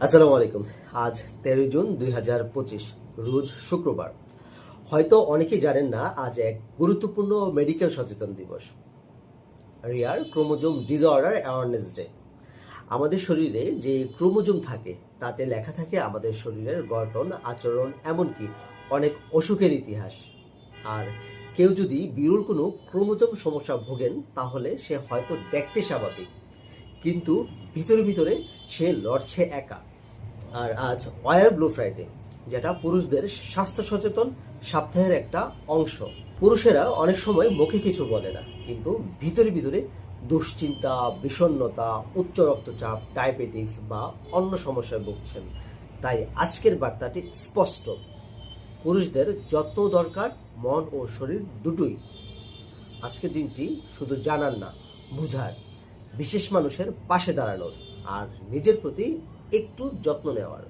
আসসালামু আলাইকুম। আজ 13 জুন 2025, রোজ শুক্রবার। হয়তো অনেকেই জানেন না, আজ এক গুরুত্বপূর্ণ মেডিকেল সচেতন দিবস, রিয়ার ক্রোমোজোম ডিসঅর্ডার অ্যাওয়ারনেস ডে। আমাদের শরীরে যে ক্রোমোজোম থাকে তাতে লেখা থাকে আমাদের শরীরের গঠন, আচরণ, এমনকি অনেক অসুখের ইতিহাস। আর কেউ যদি বিরল কোনো ক্রোমোজোম সমস্যা ভোগেন তাহলে সে হয়তো দেখতে স্বাভাবিক, কিন্তু ভিতরে ভিতরে সে লড়ছে একা। আর আজ ওয়ার ব্লু ফ্রাইডে, যেটা পুরুষদের স্বাস্থ্য সচেতন সপ্তাহের একটা অংশ। পুরুষেরা অনেক সময় মুখে কিছু বলে না, কিন্তু ভিতরে ভিতরে দুশ্চিন্তা, বিষণ্ণতা, উচ্চ রক্তচাপ, ডায়াবেটিস বা অন্য সমস্যায় ভুগছেন। তাই আজকের বার্তাটি স্পষ্ট: পুরুষদের যত্ন দরকার, মন ও শরীর দুটোই। আজকের দিনটি শুধু জানার না, বুঝার, বিশেষ মানুষের পাশে দাঁড়ানোর আর নিজের প্রতি একটু যত্ন নেওয়ার।